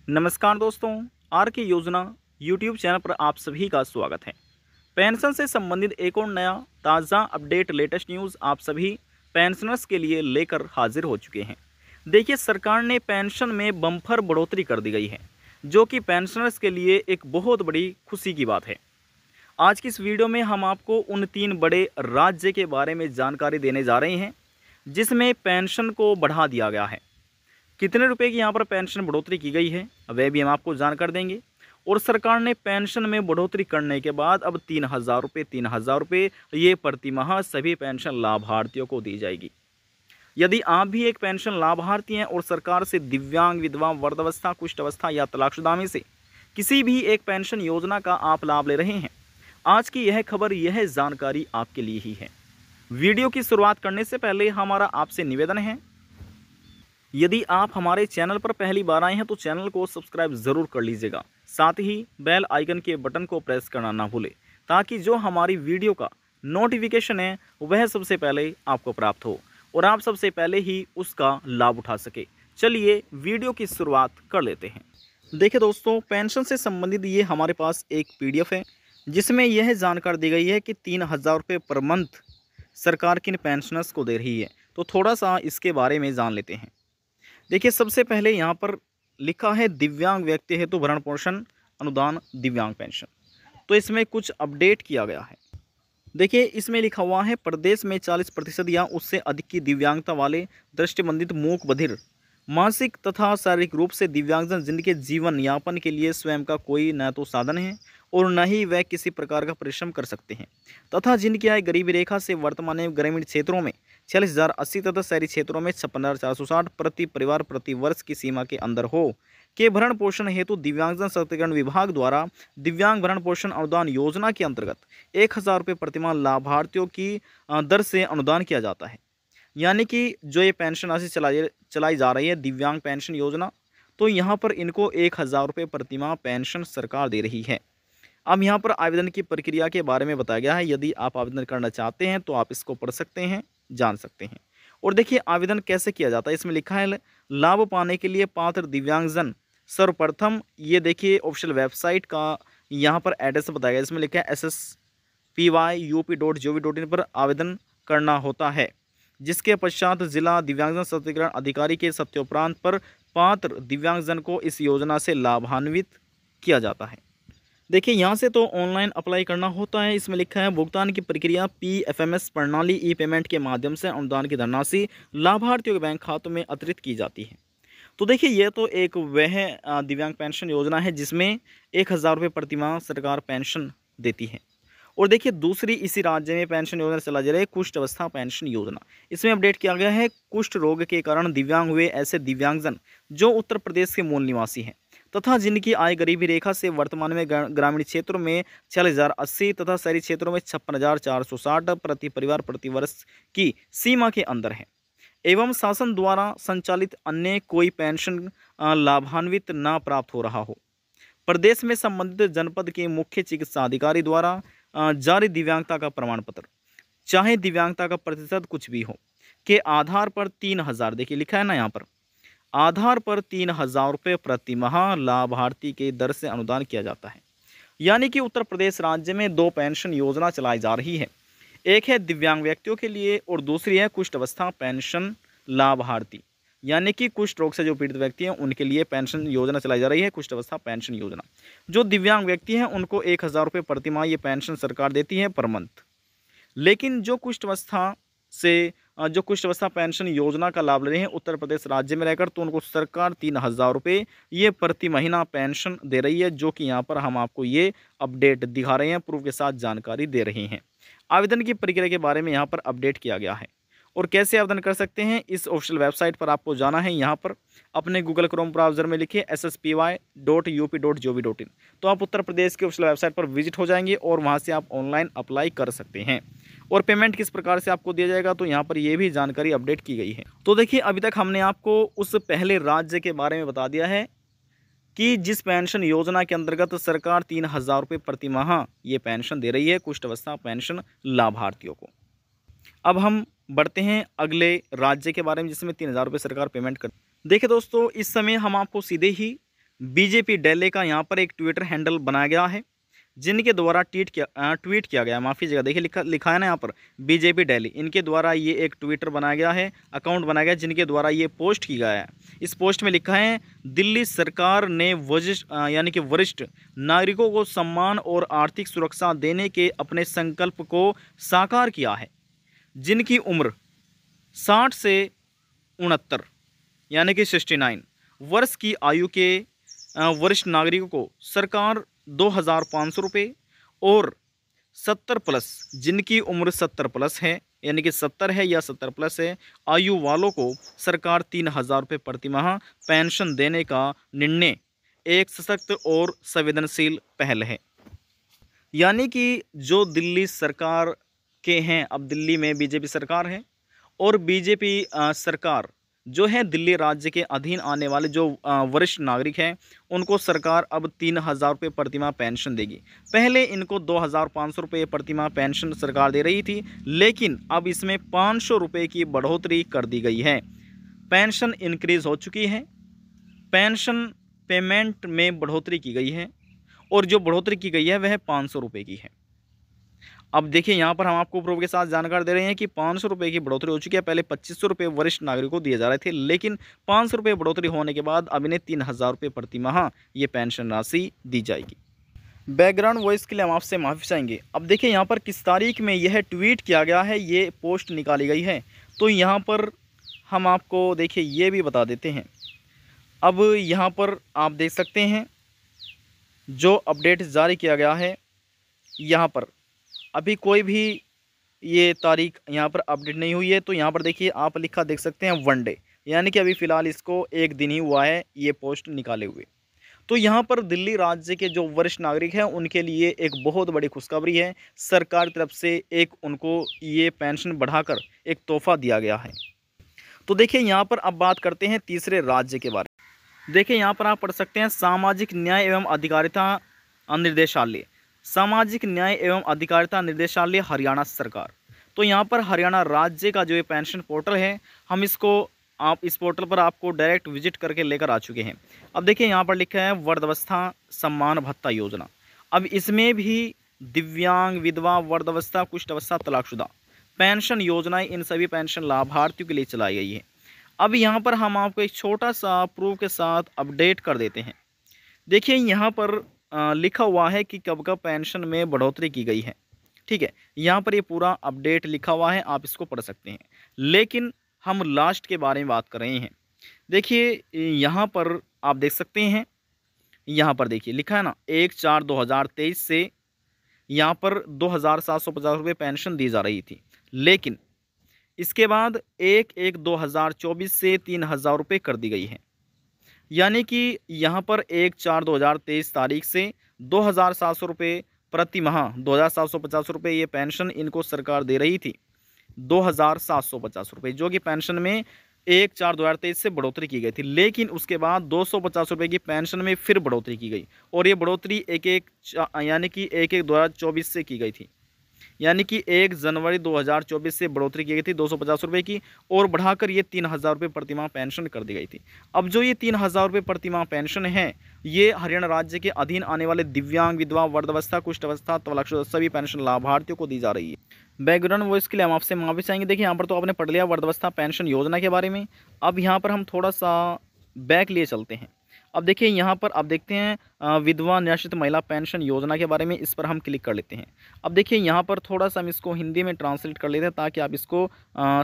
नमस्कार दोस्तों, आर के योजना यूट्यूब चैनल पर आप सभी का स्वागत है। पेंशन से संबंधित एक और नया ताज़ा अपडेट लेटेस्ट न्यूज़ आप सभी पेंशनर्स के लिए लेकर हाजिर हो चुके हैं। देखिए, सरकार ने पेंशन में बम्पर बढ़ोतरी कर दी गई है, जो कि पेंशनर्स के लिए एक बहुत बड़ी खुशी की बात है। आज की इस वीडियो में हम आपको उन 3 बड़े राज्य के बारे में जानकारी देने जा रहे हैं, जिसमें पेंशन को बढ़ा दिया गया है। कितने रुपए की यहाँ पर पेंशन बढ़ोतरी की गई है, वह भी हम आपको जानकर देंगे। और सरकार ने पेंशन में बढ़ोतरी करने के बाद अब 3,000 रुपये ये प्रतिमाह सभी पेंशन लाभार्थियों को दी जाएगी। यदि आप भी एक पेंशन लाभार्थी हैं और सरकार से दिव्यांग, विधवा, वृद्धावस्था, कुष्ठ अवस्था या तलाकशुदा में से किसी भी एक पेंशन योजना का आप लाभ ले रहे हैं, आज की यह खबर, यह जानकारी आपके लिए ही है। वीडियो की शुरुआत करने से पहले हमारा आपसे निवेदन है, यदि आप हमारे चैनल पर पहली बार आए हैं तो चैनल को सब्सक्राइब ज़रूर कर लीजिएगा। साथ ही बेल आइकन के बटन को प्रेस करना ना भूलें, ताकि जो हमारी वीडियो का नोटिफिकेशन है वह सबसे पहले आपको प्राप्त हो और आप सबसे पहले ही उसका लाभ उठा सके। चलिए वीडियो की शुरुआत कर लेते हैं। देखिए दोस्तों, पेंशन से संबंधित ये हमारे पास एक PDF है, जिसमें यह जानकारी दी गई है कि 3,000 रुपये पर मंथ सरकार किन पेंशनर्स को दे रही है। तो थोड़ा सा इसके बारे में जान लेते हैं। देखिए, सबसे पहले यहाँ पर लिखा है दिव्यांग व्यक्ति हेतु भरण पोषण अनुदान दिव्यांग पेंशन। तो इसमें कुछ अपडेट किया गया है। देखिए, इसमें लिखा हुआ है प्रदेश में 40% या उससे अधिक की दिव्यांगता वाले दृष्टिबंधित, मूक, बधिर, मानसिक तथा शारीरिक रूप से दिव्यांगजन जिनके जीवन यापन के लिए स्वयं का कोई न तो साधन है और न ही वह किसी प्रकार का परिश्रम कर सकते हैं, तथा जिनकी आय गरीबी रेखा से वर्तमान में ग्रामीण क्षेत्रों में 46,080 तथा शहरी क्षेत्रों में 56,460 प्रति परिवार प्रति वर्ष की सीमा के अंदर हो, के भरण पोषण हेतु दिव्यांगजन सशक्तिकरण विभाग द्वारा दिव्यांग भरण पोषण अनुदान योजना के अंतर्गत 1,000 रुपये प्रतिमाह लाभार्थियों की दर से अनुदान किया जाता है। यानी कि जो ये पेंशन राशि चलाई जा रही है दिव्यांग पेंशन योजना, तो यहाँ पर इनको 1,000 रुपये प्रतिमाह पेंशन सरकार दे रही है। अब यहाँ पर आवेदन की प्रक्रिया के बारे में बताया गया है। यदि आप आवेदन करना चाहते हैं तो आप इसको पढ़ सकते हैं, जान सकते हैं। और देखिए, आवेदन कैसे किया जाता है, इसमें लिखा है लाभ पाने के लिए पात्र दिव्यांगजन सर्वप्रथम, ये देखिए ऑफिशियल वेबसाइट का यहाँ पर एड्रेस बताया गया, इसमें लिखा है ssp.up.gov.in पर आवेदन करना होता है, जिसके पश्चात जिला दिव्यांगजन सशक्तिकरण अधिकारी के सत्योपरांत पर पात्र दिव्यांगजन को इस योजना से लाभान्वित किया जाता है। देखिए, यहाँ से तो ऑनलाइन अप्लाई करना होता है। इसमें लिखा है भुगतान की प्रक्रिया PFMS प्रणाली ई पेमेंट के माध्यम से अनुदान की धनराशि लाभार्थियों के बैंक खातों में अंतरित की जाती है। तो देखिए, ये तो एक वह दिव्यांग पेंशन योजना है जिसमें 1,000 रुपये प्रतिमाह सरकार पेंशन देती है। और देखिए, दूसरी इसी राज्य में पेंशन योजना चला जा रहा है कुष्ठ अवस्था पेंशन योजना। इसमें अपडेट किया गया है कुष्ठ रोग के कारण दिव्यांग हुए ऐसे दिव्यांगजन जो उत्तर प्रदेश के मूल निवासी हैं तथा जिनकी आय गरीबी रेखा से वर्तमान में ग्रामीण क्षेत्रों में 46,080 तथा शहरी क्षेत्रों में 56,460 प्रति परिवार प्रति वर्ष की सीमा के अंदर है, एवं शासन द्वारा संचालित अन्य कोई पेंशन लाभान्वित न प्राप्त हो रहा हो। प्रदेश में संबंधित जनपद के मुख्य चिकित्सा अधिकारी द्वारा जारी दिव्यांगता का प्रमाण पत्र, चाहे दिव्यांगता का प्रतिशत कुछ भी हो, के आधार पर 3,000, देखिए लिखा है ना यहाँ पर, आधार पर 3,000 रुपये प्रतिमाह लाभार्थी के दर से अनुदान किया जाता है। यानी कि उत्तर प्रदेश राज्य में 2 पेंशन योजना चलाई जा रही है। एक है दिव्यांग व्यक्तियों के लिए और दूसरी है कुष्ठ अवस्था पेंशन लाभार्थी, यानी कि कुष्ठ रोग से जो पीड़ित व्यक्ति हैं उनके लिए पेंशन योजना चलाई जा रही है, कुष्ठ अवस्था पेंशन योजना। जो दिव्यांग व्यक्ति हैं उनको 1,000 रुपये प्रतिमाह ये पेंशन सरकार देती है पर मंथ। लेकिन जो कुष्ठ अवस्था पेंशन योजना का लाभ ले रहे हैं उत्तर प्रदेश राज्य में रहकर, तो उनको सरकार 3,000 रुपये ये प्रति महीना पेंशन दे रही है, जो कि यहाँ पर हम आपको ये अपडेट दिखा रहे हैं, प्रूफ के साथ जानकारी दे रहे हैं। आवेदन की प्रक्रिया के बारे में यहाँ पर अपडेट किया गया है और कैसे आवेदन कर सकते हैं, इस ऑफिशियल वेबसाइट पर आपको जाना है। यहाँ पर अपने गूगल क्रोम ब्राउज़र में लिखिए sspi.up.gov.in, तो आप उत्तर प्रदेश के ऑफिशियल वेबसाइट पर विजिट हो जाएंगे और वहाँ से आप ऑनलाइन अप्लाई कर सकते हैं। और पेमेंट किस प्रकार से आपको दिया जाएगा, तो यहाँ पर ये भी जानकारी अपडेट की गई है। तो देखिए, अभी तक हमने आपको उस पहले राज्य के बारे में बता दिया है कि जिस पेंशन योजना के अंतर्गत सरकार 3,000 रुपये प्रतिमाह ये पेंशन दे रही है कुष्ठ अवस्था पेंशन लाभार्थियों को। अब हम बढ़ते हैं अगले राज्य के बारे में, जिसमें 3,000 रुपये सरकार पेमेंट कर। देखिए दोस्तों, इस समय हम आपको सीधे ही बीजेपी दिल्ली का यहाँ पर एक ट्विटर हैंडल बनाया गया है, जिनके द्वारा ट्वीट किया गया, माफ़ी जगह देखिए लिखा है ना यहाँ पर बीजेपी दिल्ली, इनके द्वारा ये एक ट्विटर बनाया गया है, अकाउंट बनाया गया, जिनके द्वारा ये पोस्ट की गया है। इस पोस्ट में लिखा है, दिल्ली सरकार ने यानी कि वरिष्ठ नागरिकों को सम्मान और आर्थिक सुरक्षा देने के अपने संकल्प को साकार किया है। जिनकी उम्र 60 से 69 यानी कि 69 वर्ष की आयु के वरिष्ठ नागरिकों को सरकार 2,500 रुपये और 70 प्लस, जिनकी उम्र 70 प्लस है यानी कि 70 है या 70 प्लस है आयु वालों को सरकार 3,000 रुपये प्रतिमाह पेंशन देने का निर्णय एक सशक्त और संवेदनशील पहल है। यानी कि जो दिल्ली सरकार के हैं, अब दिल्ली में बीजेपी सरकार है और बीजेपी सरकार जो है दिल्ली राज्य के अधीन आने वाले जो वरिष्ठ नागरिक हैं उनको सरकार अब 3,000 रुपये प्रतिमाह पेंशन देगी। पहले इनको 2,500 रुपये प्रतिमाह पेंशन सरकार दे रही थी, लेकिन अब इसमें 500 रुपये की बढ़ोतरी कर दी गई है। पेंशन इंक्रीज़ हो चुकी है, पेंशन पेमेंट में बढ़ोतरी की गई है और जो बढ़ोतरी की गई है वह 500 रुपये की है। अब देखिए यहाँ पर हम आपको प्रूफ के साथ जानकारी दे रहे हैं कि 500 रुपये की बढ़ोतरी हो चुकी है। पहले 2,500 रुपये वरिष्ठ नागरिकों को दिए जा रहे थे, लेकिन 500 रुपये बढ़ोतरी होने के बाद अब इन्हें 3,000 रुपये प्रतिमाह ये पेंशन राशि दी जाएगी। बैकग्राउंड वॉइस के लिए हम आपसे माफ़ी चाहेंगे। अब देखिए यहाँ पर किस तारीख में यह ट्वीट किया गया है, ये पोस्ट निकाली गई है, तो यहाँ पर हम आपको देखिए ये भी बता देते हैं। अब यहाँ पर आप देख सकते हैं जो अपडेट जारी किया गया है, यहाँ पर अभी कोई भी ये तारीख यहाँ पर अपडेट नहीं हुई है। तो यहाँ पर देखिए आप लिखा देख सकते हैं 1 डे, यानी कि अभी फ़िलहाल इसको 1 दिन ही हुआ है ये पोस्ट निकाले हुए। तो यहाँ पर दिल्ली राज्य के जो वरिष्ठ नागरिक हैं उनके लिए एक बहुत बड़ी खुशखबरी है। सरकार की तरफ से एक उनको ये पेंशन बढ़ाकर एक तोहफ़ा दिया गया है। तो देखिए यहाँ पर अब बात करते हैं तीसरे राज्य के बारे में। देखिए यहाँ पर आप पढ़ सकते हैं सामाजिक न्याय एवं अधिकारिता निर्देशालय, सामाजिक न्याय एवं अधिकारिता निर्देशालय हरियाणा सरकार। तो यहाँ पर हरियाणा राज्य का जो ये पेंशन पोर्टल है, हम इसको आप इस पोर्टल पर आपको डायरेक्ट विजिट करके लेकर आ चुके हैं। अब देखिए यहाँ पर लिखा है वृद्धावस्था सम्मान भत्ता योजना। अब इसमें भी दिव्यांग, विधवा, वृद्धावस्था, कुष्ठावस्था, तलाकशुदा पेंशन योजनाएं, इन सभी पेंशन लाभार्थियों के लिए चलाई गई है। अब यहाँ पर हम आपको एक छोटा सा प्रूफ के साथ अपडेट कर देते हैं। देखिए यहाँ पर लिखा हुआ है कि कब कब पेंशन में बढ़ोतरी की गई है। ठीक है, यहाँ पर ये पूरा अपडेट लिखा हुआ है, आप इसको पढ़ सकते हैं। लेकिन हम लास्ट के बारे में बात कर रहे हैं। देखिए यहाँ पर आप देख सकते हैं, यहाँ पर देखिए लिखा है ना 1/4/2023 से यहाँ पर 2,750 रुपये पेंशन दी जा रही थी, लेकिन इसके बाद 1/1/2024 से 3,000 रुपये कर दी गई है। यानी कि यहाँ पर 1/4/2023 तारीख से 2,700 रुपये प्रति माह, 2,750 रुपये ये पेंशन इनको सरकार दे रही थी, 2,750 रुपये, जो कि पेंशन में 1/4/2023 से बढ़ोतरी की गई थी। लेकिन उसके बाद 250 रुपये की पेंशन में फिर बढ़ोतरी की गई, और ये बढ़ोतरी यानी कि 1/1/2024 से की गई थी। यानी कि 1 जनवरी 2024 से बढ़ोतरी की गई थी 250 रुपये की, और बढ़ाकर ये 3,000 रुपये प्रतिमाह पेंशन कर दी गई थी। अब जो ये 3,000 रुपये प्रतिमाह पेंशन है, ये हरियाणा राज्य के अधीन आने वाले दिव्यांग, विधवा, वृद्धावस्था, कुष्ठावस्था, तलाकशुदा सभी पेंशन लाभार्थियों को दी जा रही है। बैकग्राउंड वॉइस के लिए हम आपसे माफी चाहेंगे। देखिए यहाँ पर तो आपने पढ़ लिया वृद्धावस्था पेंशन योजना के बारे में। अब यहाँ पर हम थोड़ा सा बैक लिए चलते हैं। अब देखिए यहाँ पर आप देखते हैं विधवा निराश्रित महिला पेंशन योजना के बारे में, इस पर हम क्लिक कर लेते हैं। अब देखिए यहाँ पर थोड़ा सा हम इसको हिंदी में ट्रांसलेट कर लेते हैं ताकि आप इसको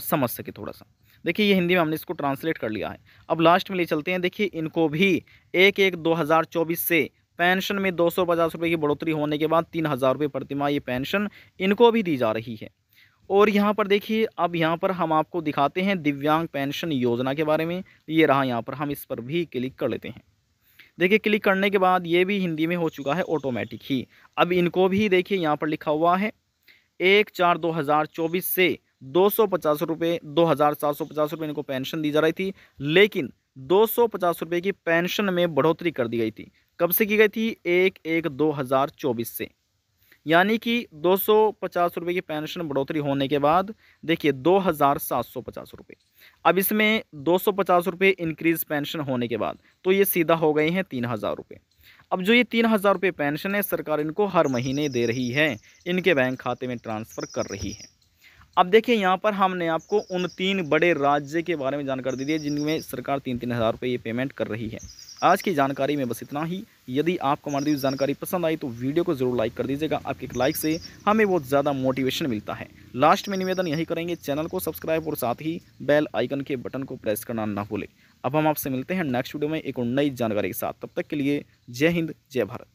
समझ सके थोड़ा सा। देखिए ये हिंदी में हमने इसको ट्रांसलेट कर लिया है। अब लास्ट में ले चलते हैं। देखिए इनको भी 1/1/2024 से पेंशन में 250 रुपये की बढ़ोतरी होने के बाद 3,000 रुपये प्रतिमाह ये पेंशन इनको भी दी जा रही है। और यहाँ पर देखिए अब यहाँ पर हम आपको दिखाते हैं दिव्यांग पेंशन योजना के बारे में। ये रहा, यहाँ पर हम इस पर भी क्लिक कर लेते हैं। देखिए क्लिक करने के बाद ये भी हिंदी में हो चुका है ऑटोमेटिक ही। अब इनको भी देखिए यहाँ पर लिखा हुआ है 1/4/2024 से 250 रुपये, 2,750 रुपये इनको पेंशन दी जा रही थी, लेकिन 250 रुपये की पेंशन में बढ़ोतरी कर दी गई थी। कब से की गई थी? 1/1/2024 से। यानी कि 250 रुपये की पेंशन बढ़ोतरी होने के बाद देखिए 2750 रुपये। अब इसमें 250 रुपये इंक्रीज पेंशन होने के बाद तो ये सीधा हो गए हैं 3000 रुपये। अब जो ये 3000 रुपये पेंशन है सरकार इनको हर महीने दे रही है, इनके बैंक खाते में ट्रांसफ़र कर रही है। अब देखिए यहाँ पर हमने आपको उन 3 बड़े राज्य के बारे में जानकारी दे दी है जिनमें सरकार 3-3 हज़ार रुपये ये पेमेंट कर रही है। आज की जानकारी में बस इतना ही। यदि आपको हमारी दी हुई जानकारी पसंद आई तो वीडियो को ज़रूर लाइक कर दीजिएगा। आपके एक लाइक से हमें बहुत ज़्यादा मोटिवेशन मिलता है। लास्ट में निवेदन यही करेंगे, चैनल को सब्सक्राइब और साथ ही बेल आइकन के बटन को प्रेस करना ना भूलें। अब हम आपसे मिलते हैं नेक्स्ट वीडियो में एक और नई जानकारी के साथ। तब तक के लिए जय हिंद, जय भारत।